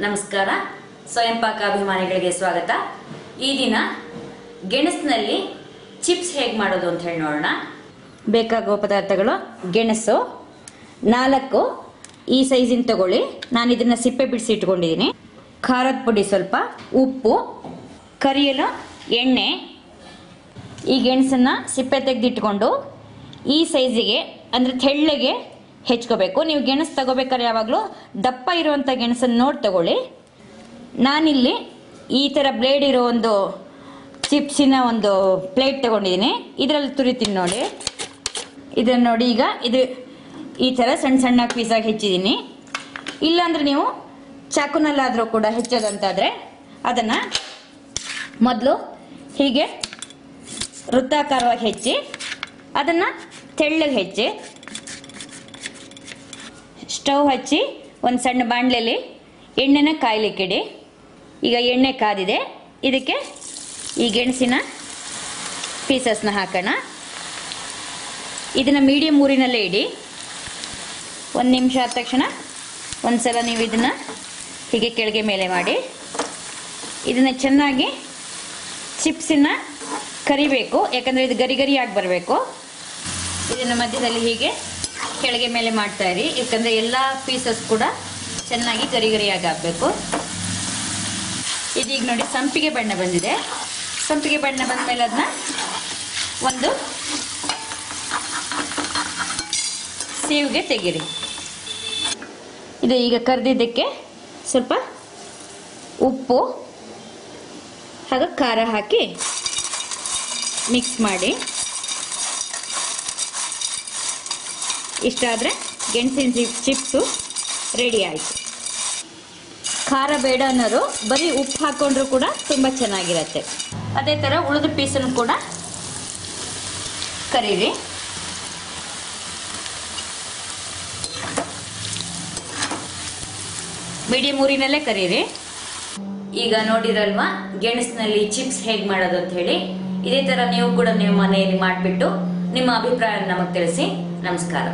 ನಮಸ್ಕಾರ. ಸ್ವಯಂ ಪಾಕ ಅಭಿಮಾನಿಗಳಿಗೆ ಸ್ವಾಗತ. ಈ ದಿನ ಗೆಣಸಿನಲ್ಲಿ ಚಿಪ್ಸ್ ಹೇಗೆ ಮಾಡೋದು ಅಂತ ಹೇಳಿ ನೋಡೋಣ. ಬೇಕಾಗುವ ಪದಾರ್ಥಗಳು: ಗೆಣಸು 4 ಈ ಸೈಜಿನ ತಗೊಳ್ಳಿ. ನಾನು ಇದನ್ನ ಸಿಪ್ಪೆ ಬಿಡಿಸಿ ಇಟ್ಕೊಂಡಿದ್ದೀನಿ. ಖಾರದ ಪುಡಿ ಸ್ವಲ್ಪ, ಉಪ್ಪು, ಕರಿಯಲು ಎಣ್ಣೆ. ಈ ಗೆಣಸನ್ನ ಸಿಪ್ಪೆ ತೆಗೆದಿಟ್ಕೊಂಡು ಈ ಸೈಜಿಗೆ ಅಂದ್ರೆ ತೆಳ್ಳಗೆ ಹೆಚ್ಕೋಬೇಕು. ನೀವು ಗೆಣಸು ತಗೋಬೇಕಾದ್ರೆ ಯಾವಾಗಲೂ ದಪ್ಪ ಇರುವಂಥ ಗೆಣಸನ್ನು ನೋಡಿ ತಗೊಳ್ಳಿ. ನಾನಿಲ್ಲಿ ಈ ಥರ ಬ್ಲೇಡ್ ಇರೋ ಒಂದು ಚಿಪ್ಸಿನ ಒಂದು ಪ್ಲೇಟ್ ತಗೊಂಡಿದ್ದೀನಿ. ಇದರಲ್ಲಿ ತುರಿತೀನಿ ನೋಡಿ. ಇದನ್ನು ನೋಡಿ, ಈಗ ಇದು ಈ ಥರ ಸಣ್ಣ ಸಣ್ಣ ಪೀಸಾಗಿ ಹೆಚ್ಚಿದ್ದೀನಿ. ಇಲ್ಲಾಂದ್ರೆ ನೀವು ಚಾಕುನಲ್ಲಾದರೂ ಕೂಡ ಹೆಚ್ಚೋದಂತಾದರೆ ಅದನ್ನು ಮೊದಲು ಹೀಗೆ ವೃತ್ತಾಕಾರವಾಗಿ ಹೆಚ್ಚಿ ಅದನ್ನು ತೆಳ್ಳಗೆ ಹೆಚ್ಚಿ ಸ್ಟವ್ ಹಚ್ಚಿ ಒಂದು ಸಣ್ಣ ಬಾಣಲೆಯಲ್ಲಿ ಎಣ್ಣೆನ ಕಾಯ್ಲಿಕ್ಕಿಡಿ. ಈಗ ಎಣ್ಣೆ ಕಾದಿದೆ. ಇದಕ್ಕೆ ಈ ಗೆಣಸಿನ ಪೀಸಸ್ನ ಹಾಕೋಣ. ಇದನ್ನು ಮೀಡಿಯಮ್ ಊರಿನಲ್ಲೇ ಇಡಿ. 1 ನಿಮಿಷ ಆದ ತಕ್ಷಣ ಒಂದ್ಸಲ ನೀವು ಇದನ್ನು ಹೀಗೆ ಕೆಳಗೆ ಮೇಲೆ ಮಾಡಿ ಇದನ್ನು ಚೆನ್ನಾಗಿ ಚಿಪ್ಸನ್ನ ಕರಿಬೇಕು. ಯಾಕಂದರೆ ಇದು ಗರಿ ಗರಿಯಾಗಿ ಬರಬೇಕು. ಇದನ್ನು ಮಧ್ಯದಲ್ಲಿ ಹೀಗೆ ಕೆಳಗೆ ಮೇಲೆ ಮಾಡ್ತಾ ಇರಿ. ಯಾಕಂದರೆ ಎಲ್ಲ ಪೀಸಸ್ ಕೂಡ ಚೆನ್ನಾಗಿ ಗರಿ ಗರಿಯಾಗಿ ಆಗಬೇಕು. ಇದೀಗ ನೋಡಿ ಸಂಪಿಗೆ ಬಣ್ಣ ಬಂದಿದೆ. ಸಂಪಿಗೆ ಬಣ್ಣ ಬಂದ ಮೇಲೆ ಅದನ್ನ ಒಂದು ಸೇವಿಗೆ ತೆಗೀರಿ. ಇದು ಈಗ ಕರೆದಿದ್ದಕ್ಕೆ ಸ್ವಲ್ಪ ಉಪ್ಪು ಹಾಗೂ ಖಾರ ಹಾಕಿ ಮಿಕ್ಸ್ ಮಾಡಿ. ಇಷ್ಟ ಆದರೆ ಗೆಣಸಿನ ಚಿಪ್ಸು ರೆಡಿ ಆಯಿತು. ಖಾರ ಬೇಡ ಅನ್ನೋರು ಬರೀ ಉಪ್ಪು ಹಾಕ್ಕೊಂಡ್ರೂ ಕೂಡ ತುಂಬ ಚೆನ್ನಾಗಿರುತ್ತೆ. ಅದೇ ಥರ ಉಳಿದ ಪೀಸನ್ನು ಕೂಡ ಕರೀರಿ. ಮೀಡಿಯಂ ಊರಿನಲ್ಲೇ ಕರೀರಿ. ಈಗ ನೋಡಿರಲ್ವಾ ಗೆಣಸಿನಲ್ಲಿ ಚಿಪ್ಸ್ ಹೇಗೆ ಮಾಡೋದು ಅಂತ ಹೇಳಿ. ಇದೇ ಥರ ನೀವು ಕೂಡ ನಿಮ್ಮ ಮನೆಯಲ್ಲಿ ಮಾಡಿಬಿಟ್ಟು ನಿಮ್ಮ ಅಭಿಪ್ರಾಯ ನಮಗೆ ತಿಳಿಸಿ. ನಮಸ್ಕಾರ.